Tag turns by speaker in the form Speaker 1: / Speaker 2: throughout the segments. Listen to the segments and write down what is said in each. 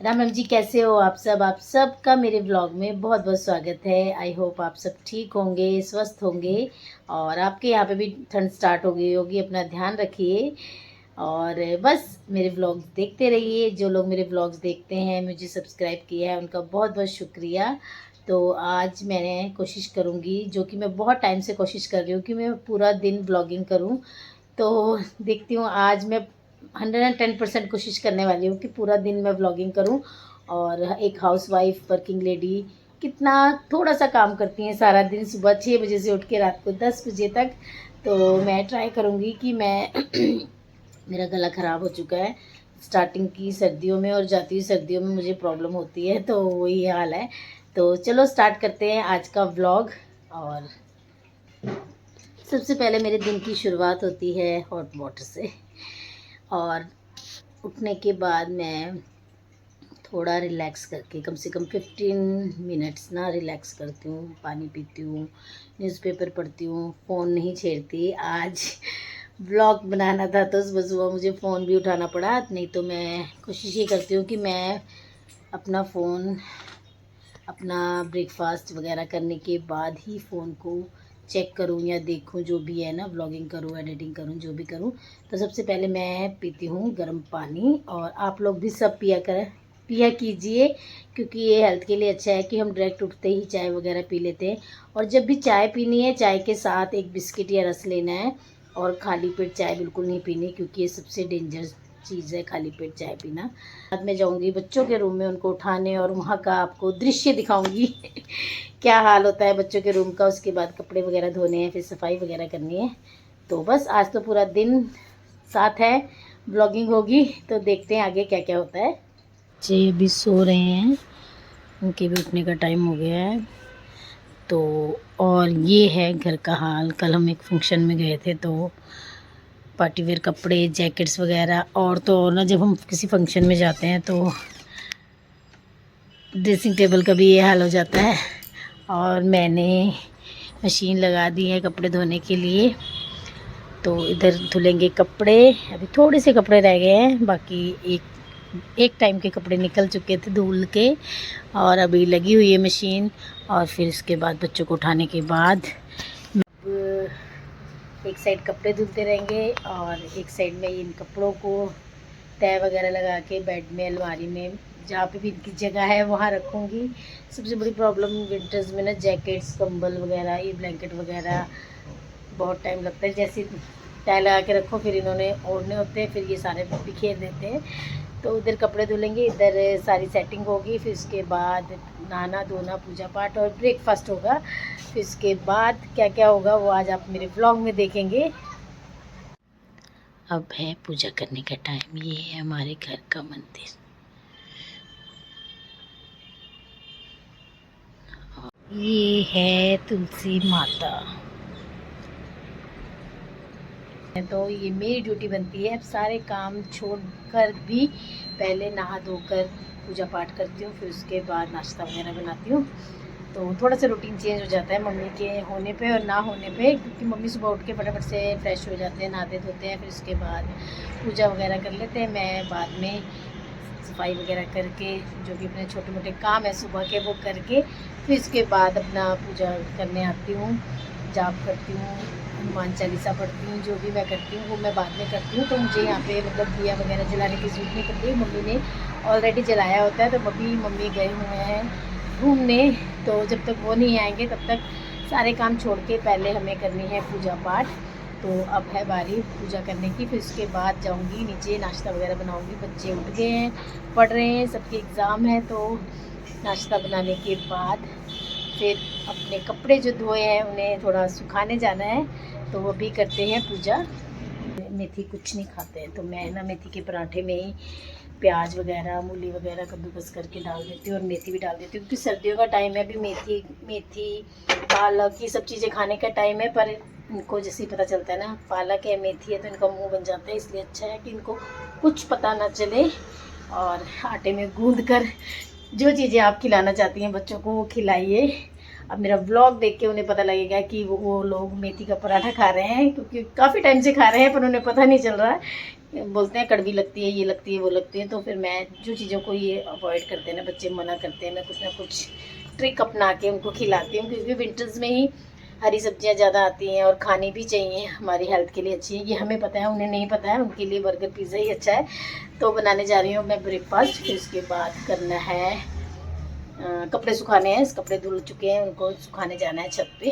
Speaker 1: राम राम जी, कैसे हो आप सब? आप सबका मेरे ब्लॉग में बहुत बहुत स्वागत है। आई होप आप सब ठीक होंगे, स्वस्थ होंगे और आपके यहाँ पे भी ठंड स्टार्ट हो गई होगी। अपना ध्यान रखिए और बस मेरे ब्लॉग्स देखते रहिए। जो लोग मेरे ब्लॉग्स देखते हैं, मुझे सब्सक्राइब किया है, उनका बहुत बहुत शुक्रिया। तो आज मैंने कोशिश करूँगी, जो कि मैं बहुत टाइम से कोशिश कर रही हूँ कि मैं पूरा दिन ब्लॉगिंग करूँ। तो देखती हूँ आज मैं 110% कोशिश करने वाली हूँ कि पूरा दिन मैं व्लॉगिंग करूँ। और एक हाउसवाइफ वर्किंग लेडी कितना थोड़ा सा काम करती हैं सारा दिन, सुबह 6 बजे से उठ के रात को 10 बजे तक। तो मैं ट्राई करूँगी कि मैं मेरा गला ख़राब हो चुका है स्टार्टिंग की सर्दियों में, और जाती हुई सर्दियों में मुझे प्रॉब्लम होती है, तो वही हाल है। तो चलो स्टार्ट करते हैं आज का व्लॉग। और सबसे पहले मेरे दिन की शुरुआत होती है हॉट वाटर से। और उठने के बाद मैं थोड़ा रिलैक्स करके कम से कम 15 मिनट्स ना रिलैक्स करती हूँ, पानी पीती हूँ, न्यूज़पेपर पढ़ती हूँ, फ़ोन नहीं छेड़ती। आज ब्लॉग बनाना था तो सुबह सुबह मुझे फ़ोन भी उठाना पड़ा, नहीं तो मैं कोशिश ये करती हूँ कि मैं अपना फ़ोन अपना ब्रेकफास्ट वगैरह करने के बाद ही फ़ोन को चेक करूँ या देखूँ, जो भी है ना, ब्लॉगिंग करूँ, एडिटिंग करूँ, जो भी करूँ। तो सबसे पहले मैं पीती हूँ गर्म पानी, और आप लोग भी सब पिया कीजिए, क्योंकि ये हेल्थ के लिए अच्छा है कि हम डायरेक्ट उठते ही चाय वगैरह पी लेते हैं। और जब भी चाय पीनी है, चाय के साथ एक बिस्किट या रस लेना है, और खाली पेट चाय बिल्कुल नहीं पीनी, क्योंकि ये सबसे डेंजर चीज़ है खाली पेट चाय पीना। बाद में जाऊंगी बच्चों के रूम में उनको उठाने, और वहाँ का आपको दृश्य दिखाऊंगी क्या हाल होता है बच्चों के रूम का। उसके बाद कपड़े वगैरह धोने हैं, फिर सफाई वगैरह करनी है। तो बस आज तो पूरा दिन साथ है, ब्लॉगिंग होगी, तो देखते हैं आगे क्या क्या होता है। बच्चे अभी सो रहे हैं, उनके भी उठने का टाइम हो गया है। तो और ये है घर का हाल। कल हम एक फंक्शन में गए थे, तो पार्टी वेयर कपड़े, जैकेट्स वगैरह, और तो और ना, जब हम किसी फंक्शन में जाते हैं तो ड्रेसिंग टेबल का भी ये हाल हो जाता है। और मैंने मशीन लगा दी है कपड़े धोने के लिए, तो इधर धुलेंगे कपड़े। अभी थोड़े से कपड़े रह गए हैं, बाकी एक टाइम के कपड़े निकल चुके थे धुल के, और अभी लगी हुई है मशीन। और फिर इसके बाद बच्चों को उठाने के बाद एक साइड कपड़े धुलते रहेंगे, और एक साइड में इन कपड़ों को तय वगैरह लगा के बेड में, अलमारी में, जहाँ पे भी इनकी जगह है वहाँ रखूँगी। सबसे बड़ी प्रॉब्लम विंटर्स में ना, जैकेट्स, कंबल वगैरह, ये ब्लैंकेट वगैरह बहुत टाइम लगता है। जैसे तय लगा के रखो, फिर इन्होंने ओढ़ने होते हैं, फिर ये सारे बिखेर देते हैं। तो उधर कपड़े धुलेंगे, इधर सारी सेटिंग होगी, फिर उसके बाद नहाना धोना, पूजा पाठ और ब्रेकफास्ट होगा। फिर उसके बाद क्या क्या होगा वो आज आप मेरे व्लॉग में देखेंगे। अब है पूजा करने का टाइम। ये है हमारे घर का मंदिर, ये है तुलसी माता। तो ये मेरी ड्यूटी बनती है, अब सारे काम छोड़कर भी पहले नहा धोकर पूजा पाठ करती हूँ, फिर उसके बाद नाश्ता वगैरह बनाती हूँ। तो थोड़ा सा रूटीन चेंज हो जाता है मम्मी के होने पे और ना होने पे, क्योंकि मम्मी सुबह उठ के फटाफट से फ्रेश हो जाते हैं, नहाते धोते हैं, फिर उसके बाद पूजा वगैरह कर लेते हैं। मैं बाद में सफाई वगैरह करके, जो भी अपने छोटे मोटे काम है सुबह के, वो करके फिर इसके बाद अपना पूजा करने आती हूँ, जाप करती हूँ, हनुमान चालीसा पढ़ती हूँ। जो भी मैं करती हूँ वो मैं बाद में करती हूँ। तो मुझे यहाँ पे मतलब दिया वगैरह जलाने की ज़रूरत नहीं पड़ती, मम्मी ने ऑलरेडी जलाया होता है। तो मम्मी गए हुए हैं घूमने, तो जब तक वो नहीं आएंगे तब तक सारे काम छोड़ के पहले हमें करनी है पूजा पाठ। तो अब है बारी पूजा करने की, फिर उसके बाद जाऊंगी नीचे, नाश्ता वगैरह बनाऊंगी। बच्चे उठ गए हैं, पढ़ रहे हैं, सबके एग्ज़ाम है। तो नाश्ता बनाने के बाद फिर अपने कपड़े जो धोए हैं उन्हें थोड़ा सुखाने जाना है, तो वो भी करते हैं पूजा। मेथी कुछ नहीं खाते हैं, तो मैं ना मेथी के पराठे में ही प्याज वगैरह, मूली वगैरह कद्दूकस करके डाल देती हूँ, और मेथी भी डाल देती हूँ, क्योंकि सर्दियों का टाइम है। अभी मेथी पालक ये सब चीज़ें खाने का टाइम है, पर इनको जैसे ही पता चलता है ना पालक है, मेथी है, तो इनका मुंह बन जाता है। इसलिए अच्छा है कि इनको कुछ पता ना चले, और आटे में गूंद कर जो चीज़ें आप खिलाना चाहती हैं बच्चों को वो खिलाइए। अब मेरा व्लॉग देख के उन्हें पता लगेगा कि वो लोग मेथी का पराठा खा रहे हैं, क्योंकि काफ़ी टाइम से खा रहे हैं, पर उन्हें पता नहीं चल रहा बोलते हैं कड़वी लगती है, ये लगती है, वो लगती है। तो फिर मैं जो चीज़ों को ये अवॉइड करते हैं ना, बच्चे मना करते हैं, मैं कुछ ना कुछ ट्रिक अपना के उनको खिलाती हूँ, क्योंकि विंटर्स में ही हरी सब्जियाँ ज़्यादा आती हैं और खानी भी चाहिए, हमारी हेल्थ के लिए अच्छी है। ये हमें पता है, उन्हें नहीं पता है, उनके लिए बर्गर पिज़्ज़ा ही अच्छा है। तो बनाने जा रही हूँ मैं ब्रेकफास्ट। फिर उसके बाद करना है कपड़े सुखाने हैं, कपड़े धुल चुके हैं, उनको सुखाने जाना है छत पे।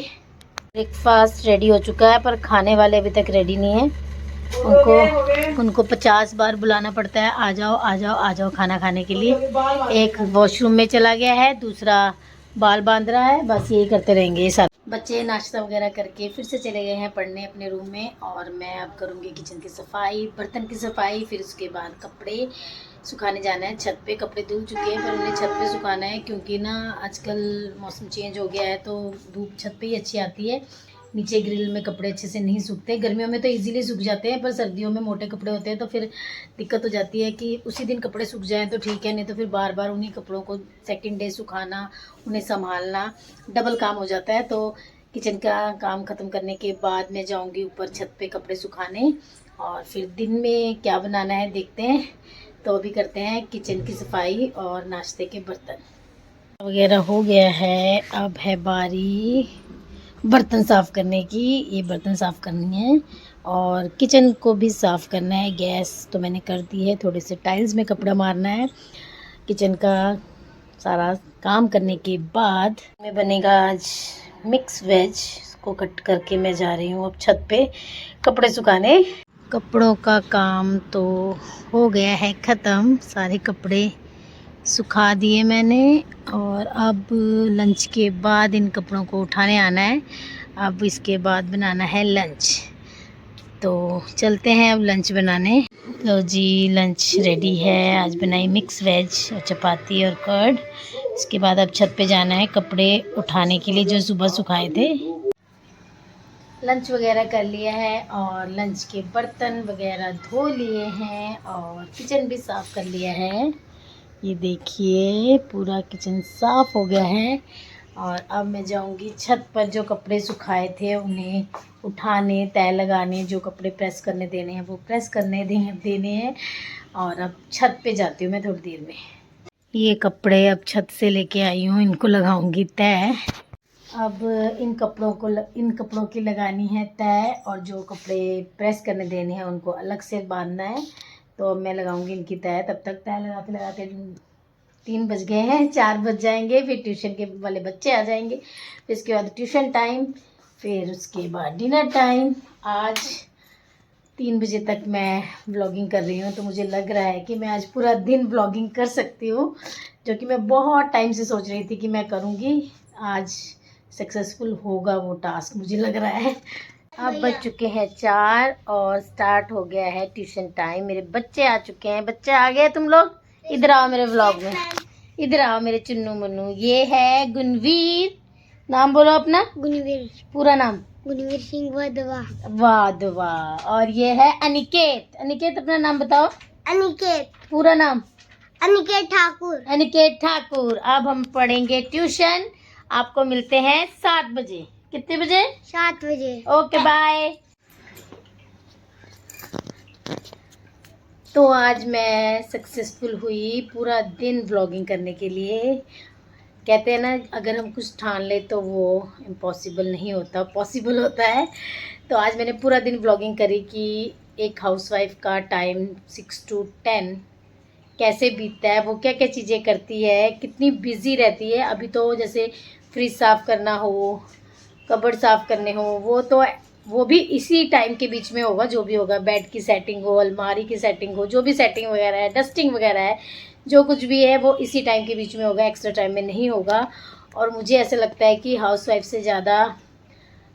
Speaker 1: ब्रेकफास्ट रेडी हो चुका है, पर खाने वाले अभी तक रेडी नहीं है। उनको 50 बार बुलाना पड़ता है, आ जाओ आ जाओ आ जाओ खाना खाने के लिए। एक वॉशरूम में चला गया है, दूसरा बाल बांध रहा है। बस यही करते रहेंगे ये सारे बच्चे। नाश्ता वगैरह करके फिर से चले गए हैं पढ़ने अपने रूम में, और मैं अब करूँगी किचन की सफाई, बर्तन की सफाई। फिर उसके बाद कपड़े सुखाने जाना है छत पे। कपड़े धुल चुके हैं, पर उन्हें छत पे सुखाना है, क्योंकि ना आजकल मौसम चेंज हो गया है, तो धूप छत पे ही अच्छी आती है। नीचे ग्रिल में कपड़े अच्छे से नहीं सूखते। गर्मियों में तो इजीली सूख जाते हैं, पर सर्दियों में मोटे कपड़े होते हैं, तो फिर दिक्कत हो जाती है कि उसी दिन कपड़े सूख जाएं तो ठीक है, नहीं तो फिर बार बार उन्हीं कपड़ों को सेकंड डे सुखाना, उन्हें संभालना, डबल काम हो जाता है। तो किचन का काम ख़त्म करने के बाद मैं जाऊंगी ऊपर छत पे कपड़े सुखाने, और फिर दिन में क्या बनाना है देखते हैं। तो अभी करते हैं किचन की सफाई और नाश्ते के बर्तन वगैरह हो गया है। अब है बारी बर्तन साफ़ करने की। ये बर्तन साफ़ करनी है और किचन को भी साफ़ करना है। गैस तो मैंने कर दी है, थोड़े से टाइल्स में कपड़ा मारना है। किचन का सारा काम करने के बाद में बनेगा आज मिक्स वेज। को कट करके मैं जा रही हूँ अब छत पे कपड़े सुखाने। कपड़ों का काम तो हो गया है ख़त्म, सारे कपड़े सुखा दिए मैंने, और अब लंच के बाद इन कपड़ों को उठाने आना है। अब इसके बाद बनाना है लंच, तो चलते हैं अब लंच बनाने। तो जी लंच रेडी है। आज बनाई मिक्स वेज और चपाती और कर्ड। इसके बाद अब छत पे जाना है कपड़े उठाने के लिए जो सुबह सुखाए थे। लंच वगैरह कर लिया है और लंच के बर्तन वगैरह धो लिए हैं और किचन भी साफ़ कर लिया है। ये देखिए पूरा किचन साफ़ हो गया है। और अब मैं जाऊंगी छत पर, जो कपड़े सुखाए थे उन्हें उठाने, तय लगाने, जो कपड़े प्रेस करने देने हैं वो प्रेस करने देने हैं। और अब छत पे जाती हूँ मैं थोड़ी देर में। ये कपड़े अब छत से लेके आई हूँ, इनको लगाऊंगी तय। अब इन कपड़ों की लगानी है तय, और जो कपड़े प्रेस करने देने हैं उनको अलग से बांधना है। तो अब मैं लगाऊंगी इनकी तय। तब तक तय लगाते लगाते 3 बज गए हैं, 4 बज जाएंगे। फिर ट्यूशन के वाले बच्चे आ जाएंगे, फिर उसके बाद ट्यूशन टाइम, फिर उसके बाद डिनर टाइम। आज 3 बजे तक मैं व्लॉगिंग कर रही हूँ, तो मुझे लग रहा है कि मैं आज पूरा दिन व्लॉगिंग कर सकती हूँ, जो कि मैं बहुत टाइम से सोच रही थी कि मैं करूँगी। आज सक्सेसफुल होगा वो टास्क, मुझे लग रहा है। अब बज चुके हैं 4 और स्टार्ट हो गया है ट्यूशन टाइम। मेरे बच्चे आ चुके हैं। बच्चे आ गए तुम लोग? इधर आओ मेरे व्लॉग में, इधर आओ मेरे चुन्नू मुन्नू। ये है गुणवीर, नाम बोलो अपना। गुणवीर, पूरा नाम गुणवीर सिंह वाधवा। वाधवा। और ये है अनिकेत। अनिकेत अपना नाम बताओ। अनिकेत, पूरा नाम अनिकेत ठाकुर। अनिकेत ठाकुर। अब हम पढ़ेंगे ट्यूशन। आपको मिलते हैं 7 बजे। कितने बजे? 7 बजे। Okay bye. तो आज मैं सक्सेसफुल हुई पूरा दिन व्लॉगिंग करने के लिए। कहते हैं ना, अगर हम कुछ ठान ले तो वो इम्पॉसिबल नहीं होता, पॉसिबल होता है। तो आज मैंने पूरा दिन व्लॉगिंग करी कि एक हाउसवाइफ का टाइम 6 to 10 कैसे बीतता है, वो क्या क्या चीज़ें करती है, कितनी बिजी रहती है। अभी तो जैसे फ्रिज साफ़ करना हो, कबर्ड साफ़ करने हो, वो भी इसी टाइम के बीच में होगा। जो भी होगा, बेड की सेटिंग हो, अलमारी की सेटिंग हो, जो भी सेटिंग वगैरह है, डस्टिंग वगैरह है, जो कुछ भी है वो इसी टाइम के बीच में होगा, एक्स्ट्रा टाइम में नहीं होगा। और मुझे ऐसा लगता है कि हाउसवाइफ से ज़्यादा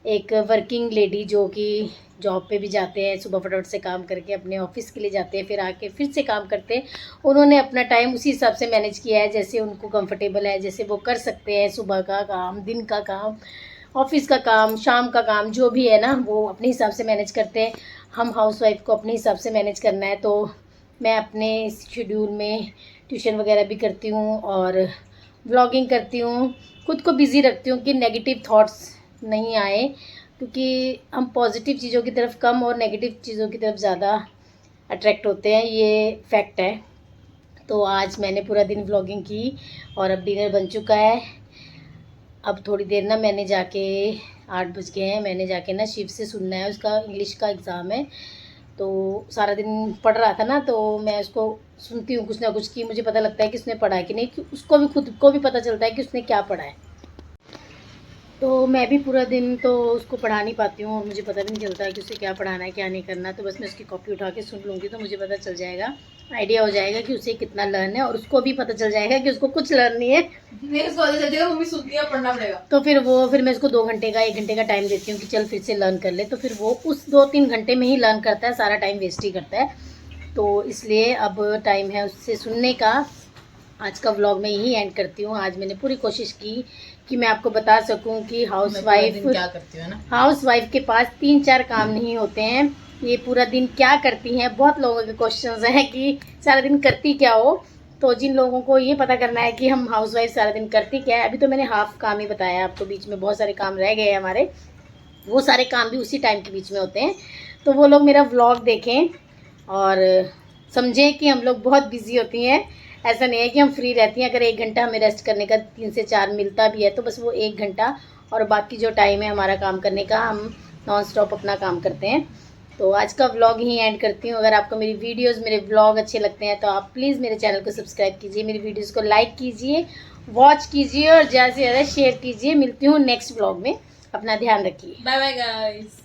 Speaker 1: एक वर्किंग लेडी जो कि जॉब पे भी जाते हैं, सुबह फटाफट से काम करके अपने ऑफिस के लिए जाते हैं, फिर आके फिर से काम करते हैं, उन्होंने अपना टाइम उसी हिसाब से मैनेज किया है जैसे उनको कंफर्टेबल है, जैसे वो कर सकते हैं। सुबह का काम, दिन का काम, ऑफिस का काम, शाम का काम, जो भी है ना, वो अपने हिसाब से मैनेज करते हैं। हम हाउसवाइफ को अपने हिसाब से मैनेज करना है। तो मैं अपने शेड्यूल में ट्यूशन वगैरह भी करती हूँ और व्लॉगिंग करती हूँ, खुद को बिज़ी रखती हूँ कि नेगेटिव थॉट्स नहीं आए, क्योंकि हम पॉजिटिव चीज़ों की तरफ कम और नेगेटिव चीज़ों की तरफ ज़्यादा अट्रैक्ट होते हैं, ये फैक्ट है। तो आज मैंने पूरा दिन व्लॉगिंग की और अब डिनर बन चुका है। अब थोड़ी देर ना मैंने जाके 8 बज गए हैं, मैंने जाके ना शिव से सुनना है, उसका इंग्लिश का एग्ज़ाम है। तो सारा दिन पढ़ रहा था ना, तो मैं उसको सुनती हूँ कुछ ना कुछ, कि मुझे पता लगता है कि उसने पढ़ा है कि नहीं, कि उसको भी खुद को भी पता चलता है कि उसने क्या पढ़ा है। तो मैं भी पूरा दिन तो उसको पढ़ा नहीं पाती हूँ और मुझे पता भी नहीं चलता है कि उसे क्या पढ़ाना है क्या नहीं करना। तो बस मैं उसकी कॉपी उठा के सुन लूँगी तो मुझे पता चल जाएगा, आइडिया हो जाएगा कि उसे कितना लर्न है, और उसको भी पता चल जाएगा कि उसको कुछ लर्न नहीं है।
Speaker 2: मम्मी सुनती है, पढ़ना पड़ेगा।
Speaker 1: तो फिर मैं उसको 2 घंटे का 1 घंटे का टाइम देती हूँ कि चल फिर से लर्न कर ले। तो फिर वो उस 2-3 घंटे में ही लर्न करता है, सारा टाइम वेस्ट ही करता है। तो इसलिए अब टाइम है उससे सुनने का। आज का व्लॉग मैं यही एंड करती हूँ। आज मैंने पूरी कोशिश की कि मैं आपको बता सकूँ कि हाउसवाइफ
Speaker 2: क्या करती है ना,
Speaker 1: हाउसवाइफ के पास 3-4 काम नहीं होते हैं, ये पूरा दिन क्या करती हैं। बहुत लोगों के क्वेश्चंस हैं कि सारा दिन करती क्या हो। तो जिन लोगों को ये पता करना है कि हम हाउसवाइफ सारा दिन करती क्या है, अभी तो मैंने हाफ काम ही बताया आपको, बीच में बहुत सारे काम रह गए हैं हमारे, वो सारे काम भी उसी टाइम के बीच में होते हैं। तो वो लोग मेरा व्लॉग देखें और समझें कि हम लोग बहुत बिजी होती हैं। ऐसा नहीं है कि हम फ्री रहती हैं। अगर 1 घंटा हमें रेस्ट करने का 3 से 4 मिलता भी है तो बस वो 1 घंटा, और बाकी जो टाइम है हमारा काम करने का, हम नॉन स्टॉप अपना काम करते हैं। तो आज का व्लॉग यहीं एंड करती हूँ। अगर आपको मेरी वीडियोस, मेरे व्लॉग अच्छे लगते हैं तो आप प्लीज़ मेरे चैनल को सब्सक्राइब कीजिए, मेरी वीडियोस को लाइक कीजिए, वॉच कीजिए और ज़्यादा से ज़्यादा शेयर कीजिए। मिलती हूँ नेक्स्ट व्लॉग में, अपना ध्यान रखिए।
Speaker 2: Bye bye guys.